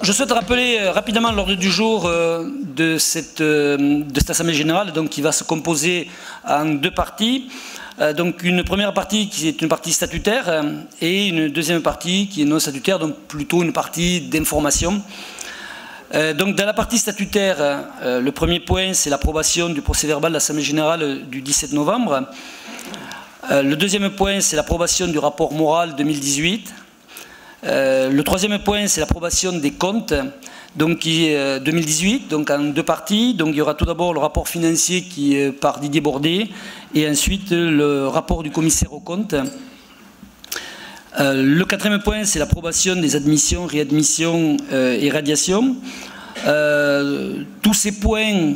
Je souhaite rappeler rapidement l'ordre du jour de cette Assemblée générale, donc, qui va se composer en deux parties. Donc une première partie qui est une partie statutaire et une deuxième partie qui est non statutaire, donc plutôt une partie d'information. Donc dans la partie statutaire, le premier point c'est l'approbation du procès-verbal de l'Assemblée générale du 17 novembre. Le deuxième point c'est l'approbation du rapport moral 2018. Le troisième point c'est l'approbation des comptes donc, qui est 2018, donc en deux parties. Donc il y aura tout d'abord le rapport financier qui est par Didier Bordet et ensuite le rapport du commissaire aux comptes. Le quatrième point c'est l'approbation des admissions, réadmissions et radiations. Tous ces points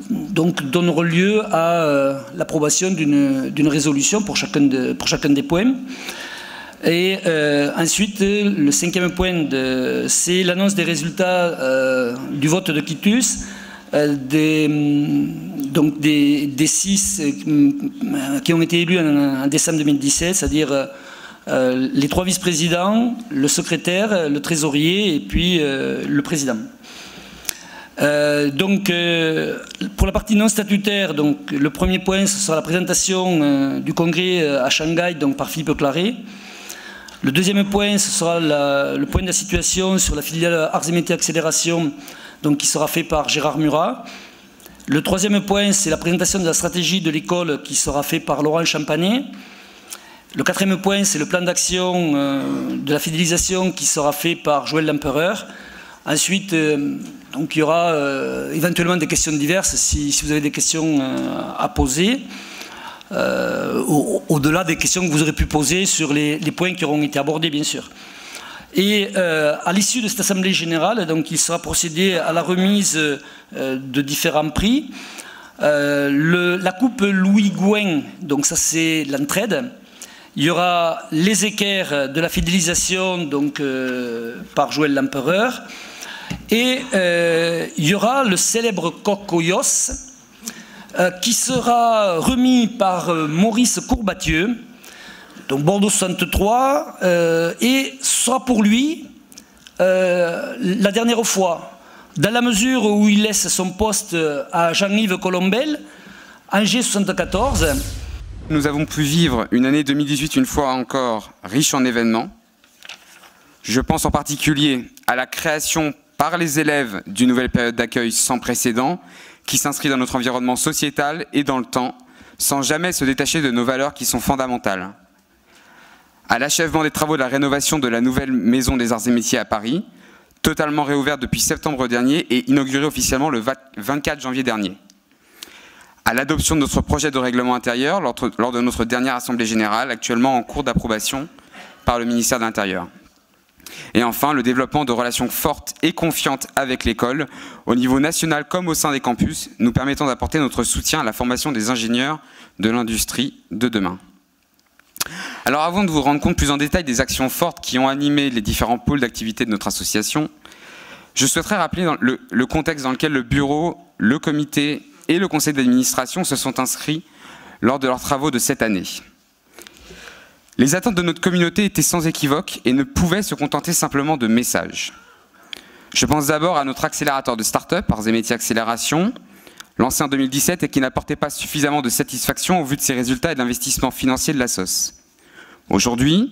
donc, donneront lieu à l'approbation d'une résolution pour chacun des points. Et ensuite, le cinquième point, c'est l'annonce des résultats du vote de quitus, des 6 qui ont été élus en décembre 2017, c'est-à-dire les 3 vice-présidents, le secrétaire, le trésorier et puis le président. Donc, pour la partie non statutaire, donc, le premier point, ce sera la présentation du congrès à Shanghai donc, par Philippe Claret. Le deuxième point, ce sera le point de la situation sur la filiale Arts et Métiers Accélération, donc, qui sera fait par Gérard Murat. Le troisième point, c'est la présentation de la stratégie de l'école qui sera fait par Laurent Champanet. Le quatrième point, c'est le plan d'action de la fidélisation qui sera fait par Joël Lempereur. Ensuite, donc, il y aura éventuellement des questions diverses si vous avez des questions à poser. Au-delà des questions que vous aurez pu poser sur les points qui auront été abordés, bien sûr. Et à l'issue de cette Assemblée générale, donc, il sera procédé à la remise de différents prix. La coupe Louis Gouin, donc ça c'est l'entraide. Il y aura les équerres de la fidélisation donc, par Joël Lempereur. Et il y aura le célèbre coq Oyos, qui sera remis par Maurice Courbathieu, donc Bordeaux 63, et sera pour lui la dernière fois, dans la mesure où il laisse son poste à Jean-Yves Colombel, Angers 74. Nous avons pu vivre une année 2018 une fois encore riche en événements. Je pense en particulier à la création par les élèves d'une nouvelle période d'accueil sans précédent, qui s'inscrit dans notre environnement sociétal et dans le temps, sans jamais se détacher de nos valeurs qui sont fondamentales. À l'achèvement des travaux de la rénovation de la nouvelle Maison des Arts et Métiers à Paris, totalement réouverte depuis septembre dernier et inaugurée officiellement le 24 janvier dernier. À l'adoption de notre projet de règlement intérieur lors de notre dernière Assemblée générale, actuellement en cours d'approbation par le ministère de l'Intérieur. Et enfin, le développement de relations fortes et confiantes avec l'école, au niveau national comme au sein des campus, nous permettant d'apporter notre soutien à la formation des ingénieurs de l'industrie de demain. Alors avant de vous rendre compte plus en détail des actions fortes qui ont animé les différents pôles d'activité de notre association, je souhaiterais rappeler le contexte dans lequel le bureau, le comité et le conseil d'administration se sont inscrits lors de leurs travaux de cette année. Les attentes de notre communauté étaient sans équivoque et ne pouvaient se contenter simplement de messages. Je pense d'abord à notre accélérateur de start-up, Arts et Métiers Accélération, lancé en 2017 et qui n'apportait pas suffisamment de satisfaction au vu de ses résultats et de l'investissement financier de la SOS. Aujourd'hui,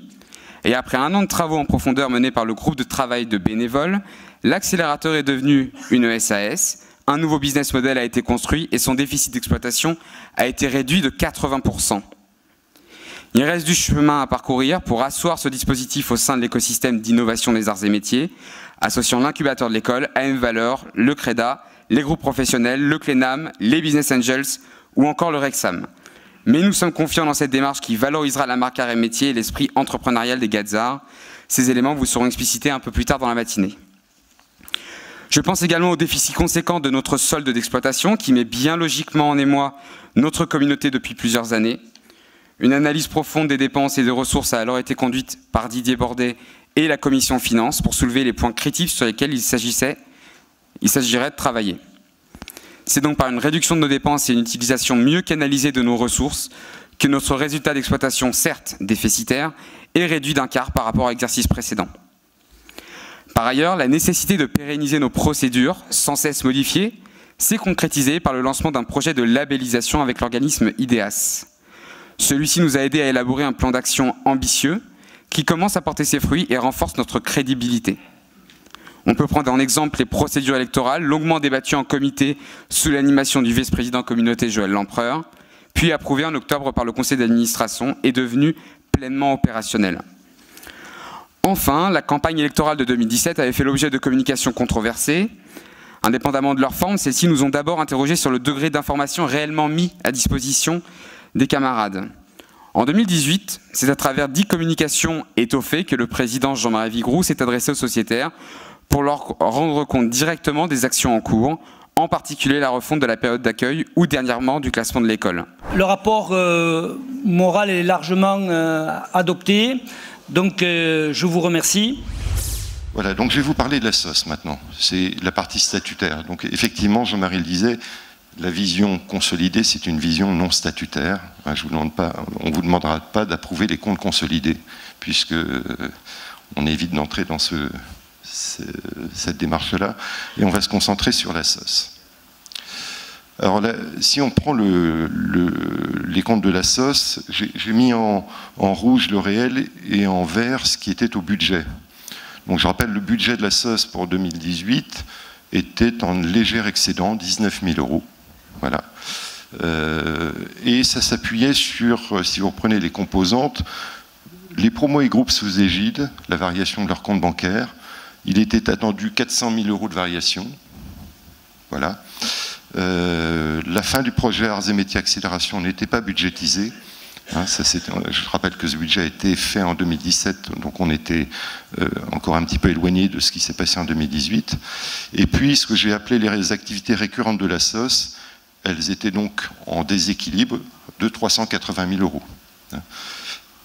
et après un an de travaux en profondeur menés par le groupe de travail de bénévoles, l'accélérateur est devenu une SAS, un nouveau business model a été construit et son déficit d'exploitation a été réduit de 80%. Il reste du chemin à parcourir pour asseoir ce dispositif au sein de l'écosystème d'innovation des arts et métiers, associant l'incubateur de l'école, AM Valeur, le CREDA, les groupes professionnels, le CLENAM, les Business Angels ou encore le Rexam. Mais nous sommes confiants dans cette démarche qui valorisera la marque arts et métiers et l'esprit entrepreneurial des Gadzards. Ces éléments vous seront explicités un peu plus tard dans la matinée. Je pense également au déficit conséquent de notre solde d'exploitation qui met bien logiquement en émoi notre communauté depuis plusieurs années. Une analyse profonde des dépenses et des ressources a alors été conduite par Didier Bordet et la commission finances pour soulever les points critiques sur lesquels il s'agirait de travailler. C'est donc par une réduction de nos dépenses et une utilisation mieux canalisée de nos ressources que notre résultat d'exploitation, certes déficitaire, est réduit d'un quart par rapport à l'exercice précédent. Par ailleurs, la nécessité de pérenniser nos procédures, sans cesse modifiées, s'est concrétisée par le lancement d'un projet de labellisation avec l'organisme IDEAS. Celui-ci nous a aidé à élaborer un plan d'action ambitieux qui commence à porter ses fruits et renforce notre crédibilité. On peut prendre en exemple les procédures électorales, longuement débattues en comité sous l'animation du vice-président communauté Joël Lempereur, puis approuvées en octobre par le conseil d'administration et devenues pleinement opérationnelles. Enfin, la campagne électorale de 2017 avait fait l'objet de communications controversées. Indépendamment de leur forme, celles-ci nous ont d'abord interrogés sur le degré d'information réellement mis à disposition des camarades. En 2018, c'est à travers 10 communications étoffées que le président Jean-Marie Vigroux s'est adressé aux sociétaires pour leur rendre compte directement des actions en cours, en particulier la refonte de la période d'accueil ou dernièrement du classement de l'école. Le rapport moral est largement adopté. Donc, je vous remercie. Voilà, donc je vais vous parler de la SOS maintenant. C'est la partie statutaire. Donc, effectivement, Jean-Marie le disait, la vision consolidée, c'est une vision non statutaire. On ne vous demandera pas d'approuver les comptes consolidés, puisque on évite d'entrer dans cette démarche-là. Et on va se concentrer sur la SOS. Alors là, si on prend les comptes de la SOS, j'ai mis en rouge le réel et en vert ce qui était au budget. Donc je rappelle, le budget de la SOS pour 2018 était en léger excédent, 19 000 €. Voilà. Et ça s'appuyait sur, si vous reprenez les composantes, les promos et groupes sous égide, la variation de leur compte bancaire. Il était attendu 400 000 € de variation. Voilà. La fin du projet Arts et Métiers Accélération n'était pas budgétisée. Hein, je rappelle que ce budget a été fait en 2017, donc on était encore un petit peu éloigné de ce qui s'est passé en 2018. Et puis, ce que j'ai appelé les activités récurrentes de la SOS, elles étaient donc en déséquilibre de 380 000 €. Vous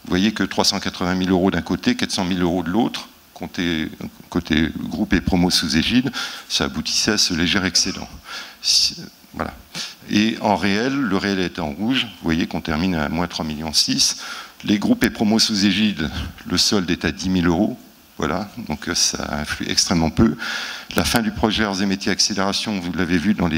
voyez que 380 000 € d'un côté, 400 000 € de l'autre, côté groupe et promo sous égide, ça aboutissait à ce léger excédent. Voilà. Et en réel, le réel est en rouge, vous voyez qu'on termine à moins 3,6 millions. Les groupes et promos sous égide, le solde est à 10 000 €, voilà, donc ça influe extrêmement peu. La fin du projet Arts et Métiers Accélération, vous l'avez vu dans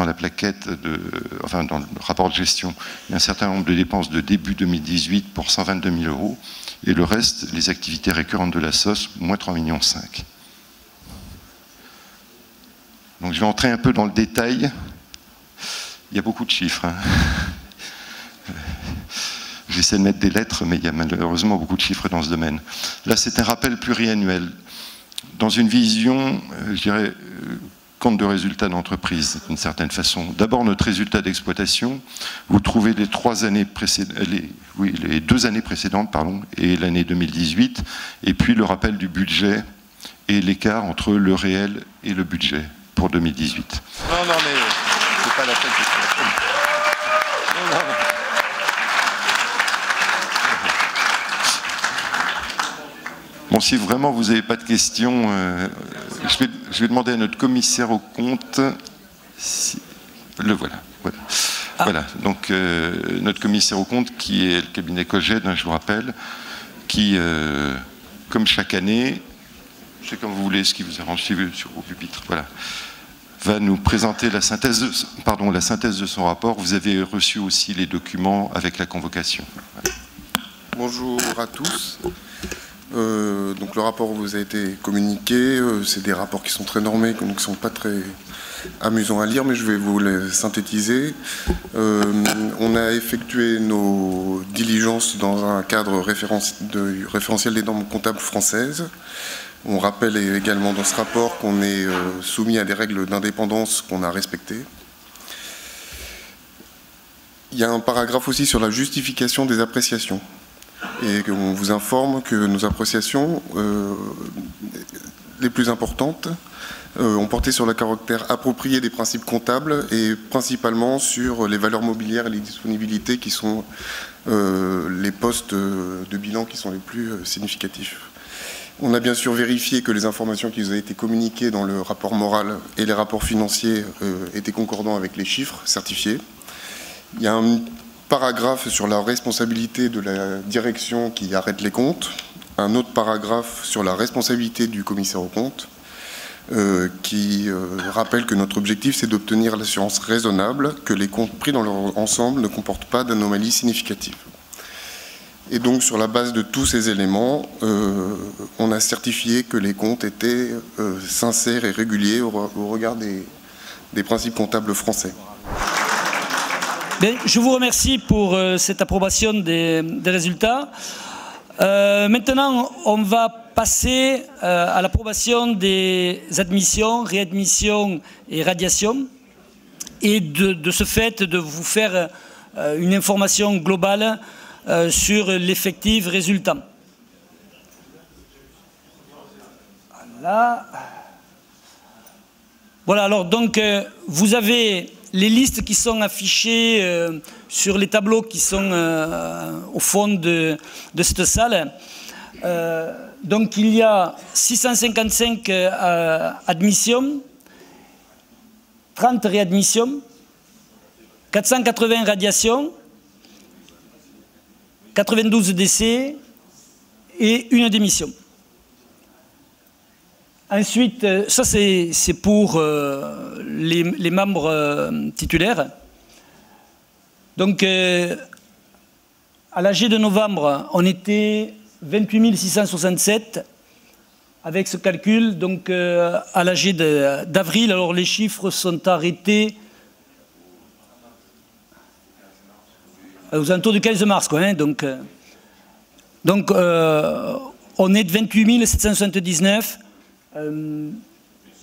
la plaquette, dans le rapport de gestion, il y a un certain nombre de dépenses de début 2018 pour 122 000 €, et le reste, les activités récurrentes de la SOS, moins 3,5 millions. Donc je vais entrer un peu dans le détail. Il y a beaucoup de chiffres. Hein. J'essaie de mettre des lettres, mais il y a malheureusement beaucoup de chiffres dans ce domaine. Là, c'est un rappel pluriannuel. Dans une vision, je dirais, compte de résultats d'entreprise, d'une certaine façon. D'abord, notre résultat d'exploitation. Vous trouvez les 2 années précédentes, pardon, et l'année 2018, et puis le rappel du budget et l'écart entre le réel et le budget pour 2018. Non, mais c'est pas la peine que non. Bon, si vraiment vous n'avez pas de questions, je vais demander à notre commissaire aux comptes. Le voilà. Voilà. Donc, notre commissaire aux comptes, qui est le cabinet Coged, je vous rappelle, qui, comme chaque année, c'est comme vous voulez, ce qui vous arrange, si vous sur vos pupitres, voilà, va nous présenter la synthèse de son rapport. Vous avez reçu aussi les documents avec la convocation. Voilà. Bonjour à tous. Donc le rapport vous a été communiqué. C'est des rapports qui sont très normés, donc qui ne sont pas très amusants à lire, mais je vais vous les synthétiser. On a effectué nos diligences dans un cadre référentiel des normes comptables françaises. On rappelle également dans ce rapport qu'on est soumis à des règles d'indépendance qu'on a respectées. Il y a un paragraphe aussi sur la justification des appréciations. Et on vous informe que nos appréciations les plus importantes ont porté sur le caractère approprié des principes comptables et principalement sur les valeurs mobilières et les disponibilités qui sont les postes de bilan qui sont les plus significatifs. On a bien sûr vérifié que les informations qui nous ont été communiquées dans le rapport moral et les rapports financiers étaient concordants avec les chiffres certifiés. Il y a un paragraphe sur la responsabilité de la direction qui arrête les comptes. un autre paragraphe sur la responsabilité du commissaire aux comptes, qui rappelle que notre objectif, c'est d'obtenir l'assurance raisonnable que les comptes pris dans leur ensemble ne comportent pas d'anomalies significatives. Et donc, sur la base de tous ces éléments, on a certifié que les comptes étaient sincères et réguliers au regard des principes comptables français. Bien, je vous remercie pour cette approbation des résultats. Maintenant, on va passer à l'approbation des admissions, réadmissions et radiations, et de ce fait de vous faire une information globale sur l'effectif résultant. Voilà, alors donc vous avez les listes qui sont affichées sur les tableaux qui sont au fond de cette salle. Donc il y a 655 admissions, 30 réadmissions, 480 radiations, 92 décès et une démission. Ensuite, ça c'est pour les membres titulaires. Donc, à l'AG de novembre, on était 28 667 avec ce calcul. Donc, à l'AG d'avril, alors les chiffres sont arrêtés aux alentours du 15 mars, quoi, hein, donc on est de 28 779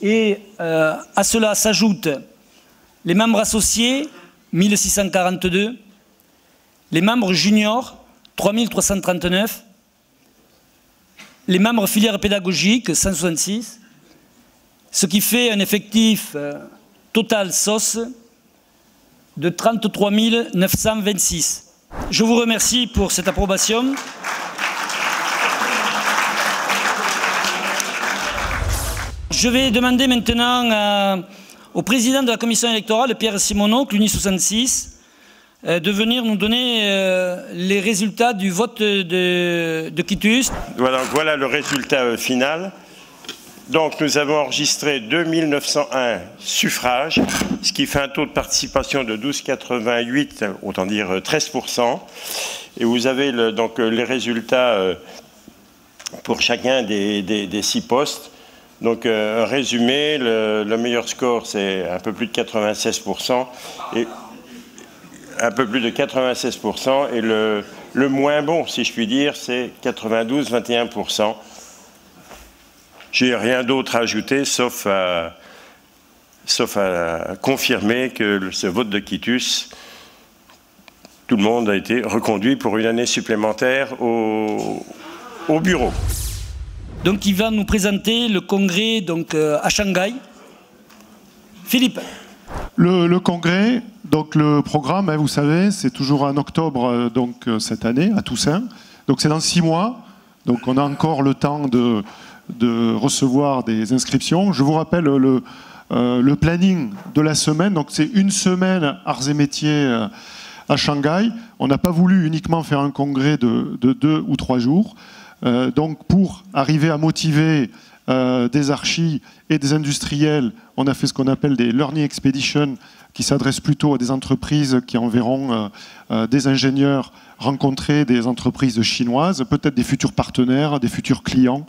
et à cela s'ajoutent les membres associés, 1642, les membres juniors, 3339, les membres filières pédagogiques, 166, ce qui fait un effectif total SOS de 33 926. Je vous remercie pour cette approbation. Je vais demander maintenant au président de la commission électorale, Pierre Simoneau, CLUNY 66, de venir nous donner les résultats du vote de quitus. Voilà le résultat final. Donc nous avons enregistré 2901 suffrages, ce qui fait un taux de participation de 12,88, autant dire 13%. Et vous avez donc les résultats pour chacun des 6 postes. Donc un résumé, le meilleur score c'est un peu plus de 96%, et un peu plus de 96%, et le moins bon, si je puis dire, c'est 92,21%. J'ai rien d'autre à ajouter, sauf à confirmer que ce vote de quitus, tout le monde a été reconduit pour une année supplémentaire au bureau. Donc il va nous présenter le congrès donc, à Shanghai. Philippe. Le congrès, donc le programme, hein, vous savez, c'est toujours en octobre donc, cette année, à Toussaint. Donc c'est dans 6 mois, donc on a encore le temps de recevoir des inscriptions. Je vous rappelle le planning de la semaine. Donc c'est une semaine arts et métiers à Shanghai. On n'a pas voulu uniquement faire un congrès de 2 ou 3 jours. Donc pour arriver à motiver des archis et des industriels, on a fait ce qu'on appelle des Learning Expeditions qui s'adressent plutôt à des entreprises qui enverront des ingénieurs rencontrer des entreprises chinoises, peut-être des futurs partenaires, des futurs clients.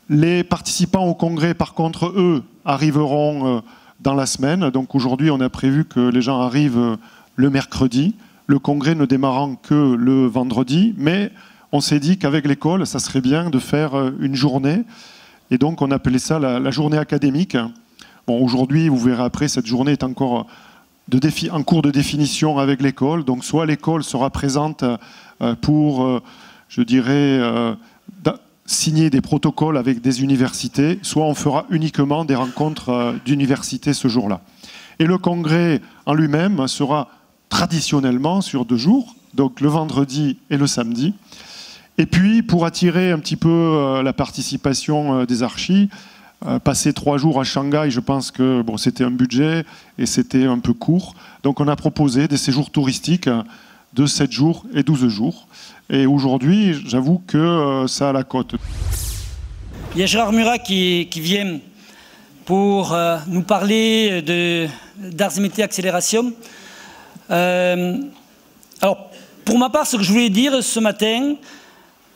Les participants au congrès, par contre, eux, arriveront dans la semaine. Donc aujourd'hui, on a prévu que les gens arrivent le mercredi, le congrès ne démarrant que le vendredi, mais on s'est dit qu'avec l'école, ça serait bien de faire une journée. Et donc, on appelait ça la journée académique. Bon, aujourd'hui, vous verrez après, cette journée est encore en cours de définition avec l'école. Donc, soit l'école sera présente pour, je dirais, signer des protocoles avec des universités, soit on fera uniquement des rencontres d'universités ce jour-là. Et le congrès en lui-même sera traditionnellement sur 2 jours, donc le vendredi et le samedi. Et puis, pour attirer un petit peu la participation des archis, passer 3 jours à Shanghai, je pense que bon, c'était un budget et c'était un peu court. Donc on a proposé des séjours touristiques de 7 jours et 12 jours. Et aujourd'hui, j'avoue que ça a la cote. Il y a Gérard Murat qui vient pour nous parler d'arts et métiers accélération. Alors, pour ma part, ce que je voulais dire ce matin,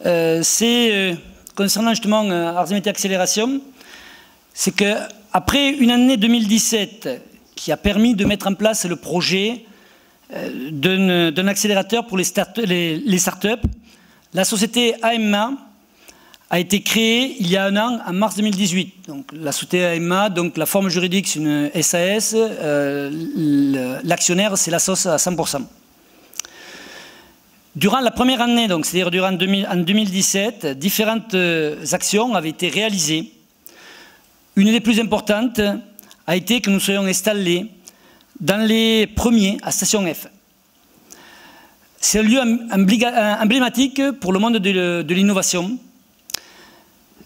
c'est concernant justement arts et métiers accélération, c'est qu'après une année 2017 qui a permis de mettre en place le projet d'un accélérateur pour les startups, la société AMA a été créée il y a un an, en mars 2018. Donc, la société AMA, donc la forme juridique, c'est une SAS, l'actionnaire, c'est la SOS à 100%. Durant la première année, c'est-à-dire en 2017, différentes actions avaient été réalisées. Une des plus importantes a été que nous soyons installés dans les premiers à Station F. C'est un lieu emblématique pour le monde de l'innovation.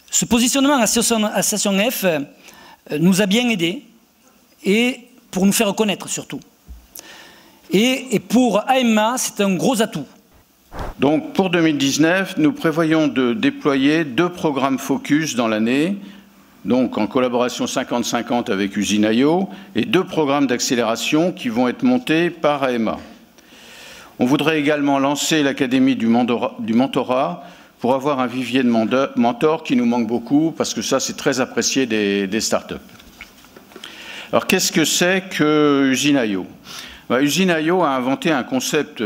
Ce positionnement à Station F nous a bien aidés, et pour nous faire connaître surtout. Et pour AMA, c'est un gros atout. Donc pour 2019, nous prévoyons de déployer 2 programmes focus dans l'année, donc en collaboration 50-50 avec Usine.io, et 2 programmes d'accélération qui vont être montés par AMA. On voudrait également lancer l'Académie du mentorat pour avoir un vivier de mentors qui nous manque beaucoup, parce que ça, c'est très apprécié des startups. Alors, qu'est-ce que c'est que Usine.io ? Usine.io a inventé un concept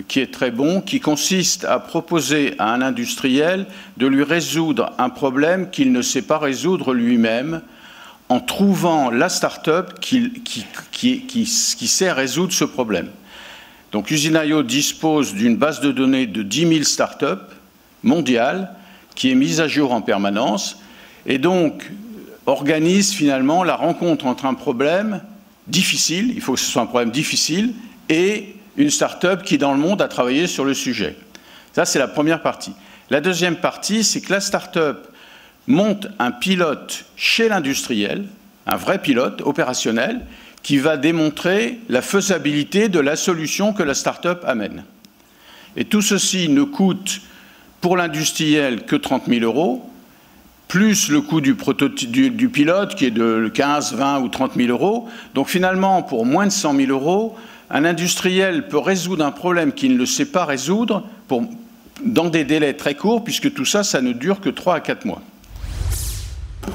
qui est très bon, qui consiste à proposer à un industriel de lui résoudre un problème qu'il ne sait pas résoudre lui-même, en trouvant la start-up qui sait résoudre ce problème. Donc Usine.io dispose d'une base de données de 10 000 start-up mondiale qui est mise à jour en permanence, et donc organise finalement la rencontre entre un problème difficile, il faut que ce soit un problème difficile, et une start-up qui dans le monde a travaillé sur le sujet. Ça, c'est la première partie. La deuxième partie, c'est que la start-up monte un pilote chez l'industriel, un vrai pilote opérationnel, qui va démontrer la faisabilité de la solution que la start-up amène. Et tout ceci ne coûte pour l'industriel que 30 000 €, plus le coût du pilote qui est de 15, 20 ou 30 000 €. Donc finalement, pour moins de 100 000 €, un industriel peut résoudre un problème qu'il ne sait pas résoudre dans des délais très courts, puisque tout ça, ça ne dure que 3 à 4 mois.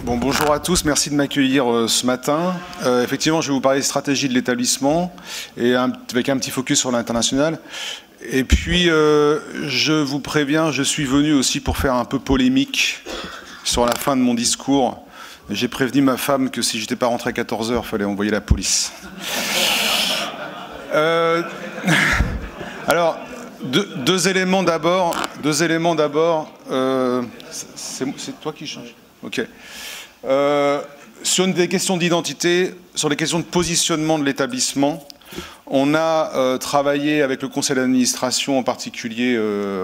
Bon, bonjour à tous, merci de m'accueillir ce matin. Effectivement, je vais vous parler des stratégies de l'établissement, et avec un petit focus sur l'international. Et puis, je vous préviens, je suis venu aussi pour faire un peu polémique sur la fin de mon discours. J'ai prévenu ma femme que si je n'étais pas rentré à 14 h, il fallait envoyer la police. Alors, deux éléments d'abord. C'est toi qui change. Ok. Sur des questions d'identité, sur les questions de positionnement de l'établissement, on a travaillé avec le conseil d'administration en particulier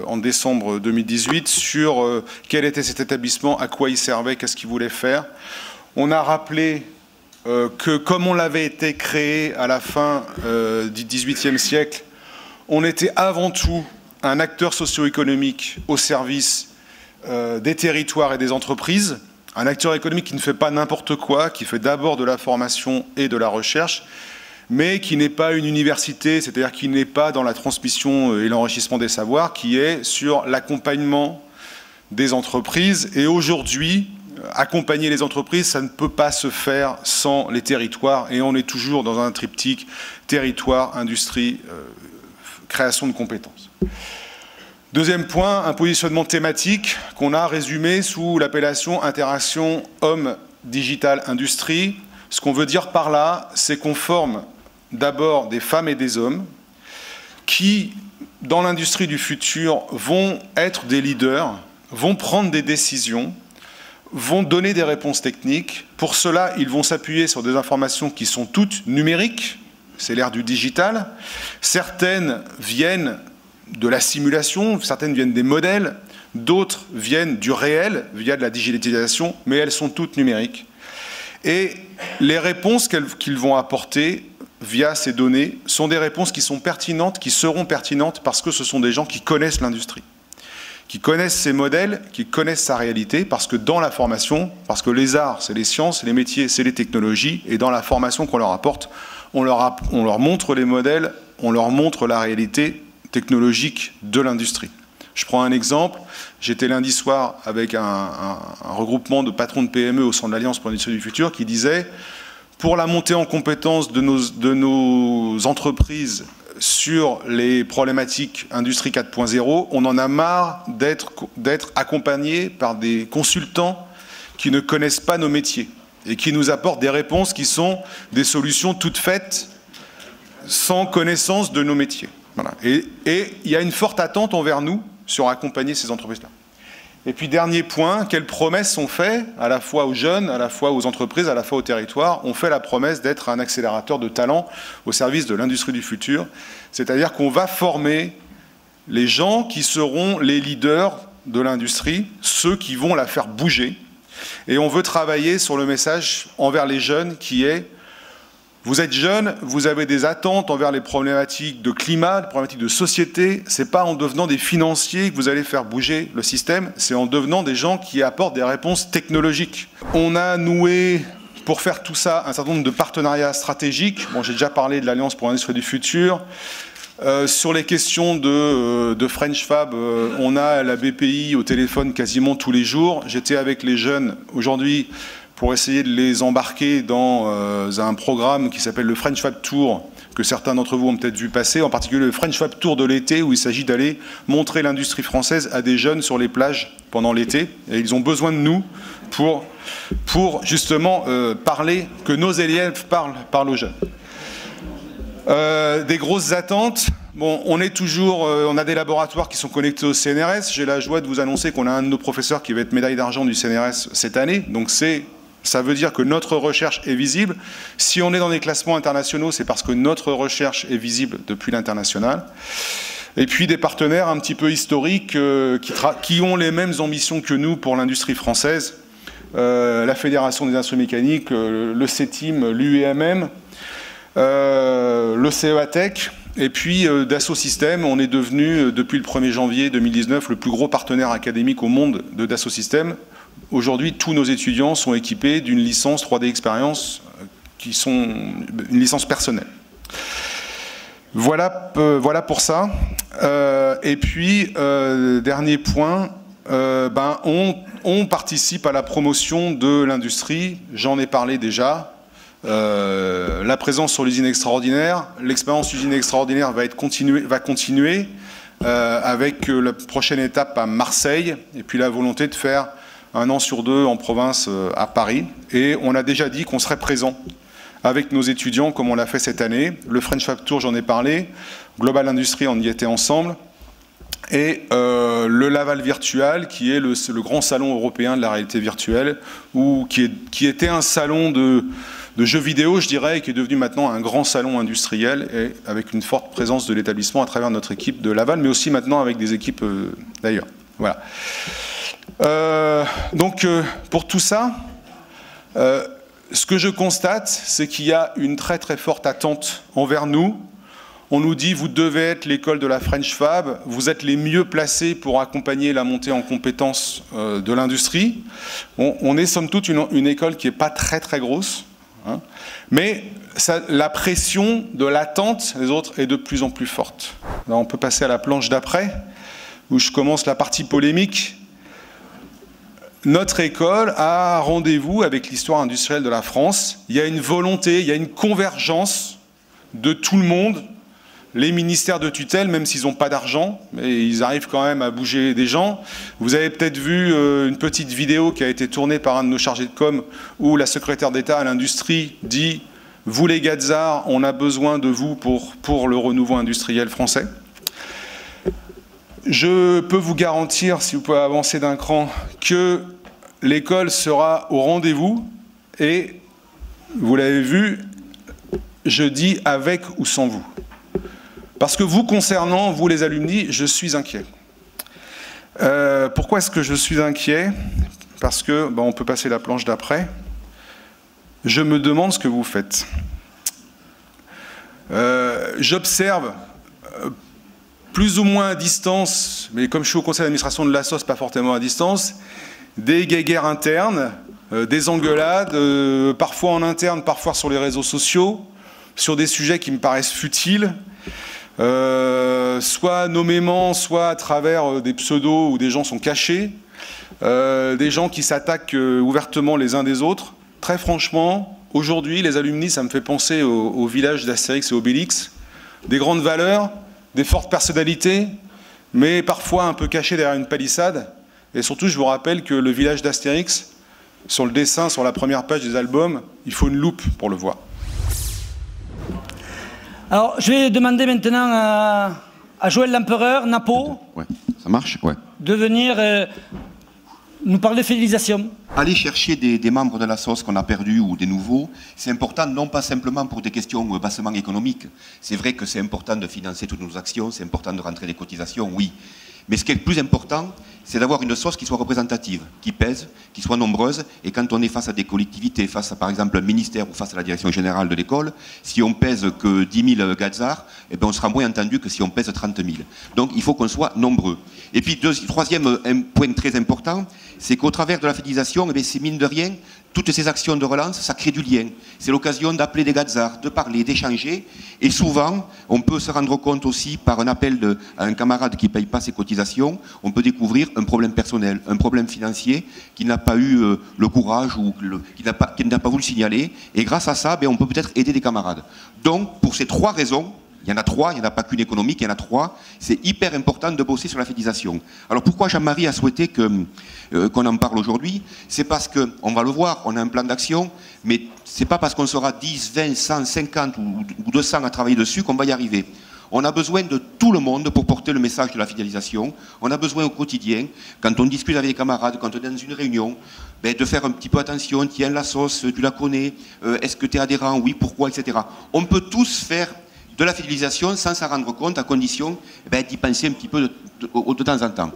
en décembre 2018 sur quel était cet établissement, à quoi il servait, qu'est-ce qu'il voulait faire. On a rappelé que comme on l'avait été créé à la fin du XVIIIe siècle, on était avant tout un acteur socio-économique au service des territoires et des entreprises, un acteur économique qui ne fait pas n'importe quoi, qui fait d'abord de la formation et de la recherche, mais qui n'est pas une université, c'est-à-dire qui n'est pas dans la transmission et l'enrichissement des savoirs, qui est sur l'accompagnement des entreprises. Et aujourd'hui, accompagner les entreprises, ça ne peut pas se faire sans les territoires, et on est toujours dans un triptyque territoire, industrie, création de compétences. Deuxième point, un positionnement thématique qu'on a résumé sous l'appellation interaction homme, digital, industrie. Ce qu'on veut dire par là, c'est qu'on forme d'abord des femmes et des hommes qui, dans l'industrie du futur, vont être des leaders, vont prendre des décisions, vont donner des réponses techniques. Pour cela, ils vont s'appuyer sur des informations qui sont toutes numériques, c'est l'ère du digital. Certaines viennent de la simulation, certaines viennent des modèles, d'autres viennent du réel via de la digitalisation, mais elles sont toutes numériques. Et les réponses qu'ils vont apporter via ces données sont des réponses qui sont pertinentes, qui seront pertinentes parce que ce sont des gens qui connaissent l'industrie, qui connaissent ces modèles, qui connaissent sa réalité, parce que dans la formation, parce que les arts, c'est les sciences, les métiers, c'est les technologies, et dans la formation qu'on leur apporte, on leur montre les modèles, on leur montre la réalité technologique de l'industrie. Je prends un exemple, j'étais lundi soir avec un regroupement de patrons de PME au sein de l'Alliance pour l'industrie du futur qui disait « Pour la montée en compétences de nos entreprises sur les problématiques Industrie 4.0, on en a marre d'être accompagnés par des consultants qui ne connaissent pas nos métiers et qui nous apportent des réponses qui sont des solutions toutes faites sans connaissance de nos métiers. » Voilà. Et il y a une forte attente envers nous sur accompagner ces entreprises-là. Et puis dernier point, quelles promesses sont faites à la fois aux jeunes, à la fois aux entreprises, à la fois au territoire? On fait la promesse d'être un accélérateur de talent au service de l'industrie du futur. C'est-à-dire qu'on va former les gens qui seront les leaders de l'industrie, ceux qui vont la faire bouger. Et on veut travailler sur le message envers les jeunes qui est: vous êtes jeunes, vous avez des attentes envers les problématiques de climat, les problématiques de société. Ce n'est pas en devenant des financiers que vous allez faire bouger le système, c'est en devenant des gens qui apportent des réponses technologiques. On a noué, pour faire tout ça, un certain nombre de partenariats stratégiques. Bon, j'ai déjà parlé de l'Alliance pour l'industrie du futur. Sur les questions de French Fab, on a la BPI au téléphone quasiment tous les jours. J'étais avec les jeunes aujourd'hui pour essayer de les embarquer dans un programme qui s'appelle le French Fab Tour, que certains d'entre vous ont peut-être vu passer, en particulier le French Fab Tour de l'été, où il s'agit d'aller montrer l'industrie française à des jeunes sur les plages pendant l'été. Et ils ont besoin de nous pour justement parler, que nos élèves parlent aux jeunes. Des grosses attentes. Bon, on a des laboratoires qui sont connectés au CNRS. J'ai la joie de vous annoncer qu'on a un de nos professeurs qui va être médaille d'argent du CNRS cette année. Donc ça veut dire que notre recherche est visible. Si on est dans des classements internationaux, c'est parce que notre recherche est visible depuis l'international. Et puis des partenaires un petit peu historiques qui ont les mêmes ambitions que nous pour l'industrie française. La Fédération des industries mécaniques, le CETIM, l'UEMM, le CEATEC, et puis Dassault Systèmes. On est devenu, depuis le 1er janvier 2019, le plus gros partenaire académique au monde de Dassault Systèmes. Aujourd'hui, tous nos étudiants sont équipés d'une licence 3D Expérience, qui sont une licence personnelle. Voilà pour ça. Et puis, dernier point, on participe à la promotion de l'industrie. J'en ai parlé déjà. La présence sur l'usine extraordinaire, l'expérience usine extraordinaire va continuer avec la prochaine étape à Marseille, et puis la volonté de faire 1 an sur 2 en province à Paris. Et on a déjà dit qu'on serait présent avec nos étudiants comme on l'a fait cette année. Le French Fab Tour, j'en ai parlé. Global Industrie, on y était ensemble. Et le Laval Virtual, qui est le grand salon européen de la réalité virtuelle, qui était un salon de jeux vidéo, je dirais, et qui est devenu maintenant un grand salon industriel, et avec une forte présence de l'établissement à travers notre équipe de Laval, mais aussi maintenant avec des équipes d'ailleurs. Voilà. Donc, pour tout ça, ce que je constate, c'est qu'il y a une très très forte attente envers nous. On nous dit, vous devez être l'école de la French Fab, vous êtes les mieux placés pour accompagner la montée en compétences de l'industrie. On est somme toute une école qui n'est pas très très grosse, hein, mais la pression de l'attente des autres est de plus en plus forte. Là, on peut passer à la planche d'après, où je commence la partie polémique. Notre école a rendez-vous avec l'histoire industrielle de la France. Il y a une volonté, il y a une convergence de tout le monde. Les ministères de tutelle, même s'ils n'ont pas d'argent, mais ils arrivent quand même à bouger des gens. Vous avez peut-être vu une petite vidéo qui a été tournée par un de nos chargés de com, où la secrétaire d'État à l'industrie dit « Vous les gars de Zar, on a besoin de vous pour le renouveau industriel français ». Je peux vous garantir, si vous pouvez avancer d'un cran, que l'école sera au rendez-vous et, vous l'avez vu, je dis avec ou sans vous. Parce que vous concernant, vous les alumni, je suis inquiet. Pourquoi est-ce que je suis inquiet? Parce que, on peut passer la planche d'après, je me demande ce que vous faites. J'observe plus ou moins à distance, mais comme je suis au conseil d'administration de l'ASSOS, pas forcément à distance, des guéguerres internes, des engueulades, parfois en interne, parfois sur les réseaux sociaux, sur des sujets qui me paraissent futiles, soit nommément, soit à travers des pseudos où des gens sont cachés, des gens qui s'attaquent ouvertement les uns des autres. Très franchement, aujourd'hui, les alumni, ça me fait penser au village d'Astérix et Obélix, des grandes valeurs, des fortes personnalités, mais parfois un peu cachées derrière une palissade. Et surtout, je vous rappelle que le village d'Astérix, sur le dessin, sur la première page des albums, il faut une loupe pour le voir. Alors, je vais demander maintenant à Joël Lempereur, Napo, ouais, ça marche, ouais, de venir nous parler de fidélisation. Aller chercher des membres de la SOS qu'on a perdus ou des nouveaux, c'est important non pas simplement pour des questions bassement économiques. C'est vrai que c'est important de financer toutes nos actions, c'est important de rentrer des cotisations, oui. Mais ce qui est le plus important, c'est d'avoir une SOS qui soit représentative, qui pèse, qui soit nombreuse. Et quand on est face à des collectivités, face à par exemple un ministère ou face à la direction générale de l'école, si on pèse que 10 000 gazards, eh bien on sera moins entendu que si on pèse 30 000. Donc il faut qu'on soit nombreux. Et puis troisième point très important, c'est qu'au travers de la fidélisation, eh c'est mine de rien, toutes ces actions de relance, ça crée du lien. C'est l'occasion d'appeler des gazards, de parler, d'échanger. Et souvent, on peut se rendre compte aussi par un appel à un camarade qui ne paye pas ses cotisations, on peut découvrir un problème personnel, un problème financier qui n'a pas eu le courage ou qui n'a pas voulu signaler. Et grâce à ça, on peut peut-être aider des camarades. Donc, pour ces trois raisons, il y en a trois, il n'y en a pas qu'une économique, il y en a trois. C'est hyper important de bosser sur la fidélisation. Alors pourquoi Jean-Marie a souhaité qu'on en parle aujourd'hui? C'est parce qu'on va le voir, on a un plan d'action, mais ce n'est pas parce qu'on sera 10, 20, 100, 50 ou 200 à travailler dessus qu'on va y arriver. On a besoin de tout le monde pour porter le message de la fidélisation. On a besoin au quotidien, quand on discute avec des camarades, quand on est dans une réunion, de faire un petit peu attention. Tiens, la sauce, tu la connais, est-ce que tu es adhérent? Oui, pourquoi, etc. On peut tous faire de la fidélisation sans s'en rendre compte, à condition d'y penser un petit peu de temps en temps.